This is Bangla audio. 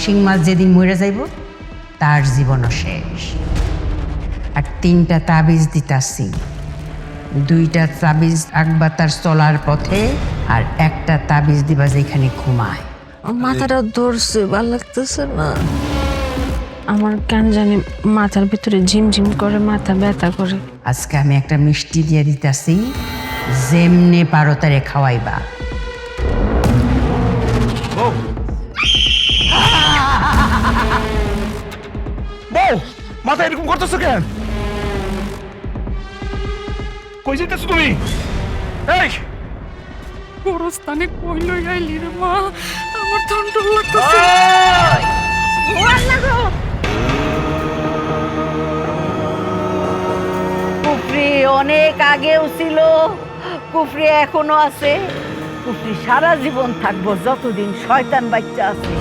শিং মাছ যেদিন মরে যাইব তার জীবনও শেষ। আর 3টা তাবিজ দিতাছি, 2টা তাবিজ রাখবা তার চলার পথে, আর একটা তাবিজ দিবা যেখানে ঘুমায়। মাথাটা ধরছে, ভাল লাগতেছে না। আমার কেন জানি মাথার ভিতরে ঝিমঝিম করে, মাথা ব্যথা করে। আজকে আমি একটা মিষ্টি দিয়ে দিতাছি, যেমনে পারো তারে খাওয়াইবা। বউ, মাথা এরকম করতেছো কেন? কই যেতেছো তুমি? এই গোরস্থানে কই লই আইলি রে মা, আমার ঠান্ডা লাগতেছে। কুফরি অনেক আগেও ছিল, কুফরি এখনো আছে, কুফরি সারা জীবন থাকবো যতদিন শয়তান বাচ্চা আছে।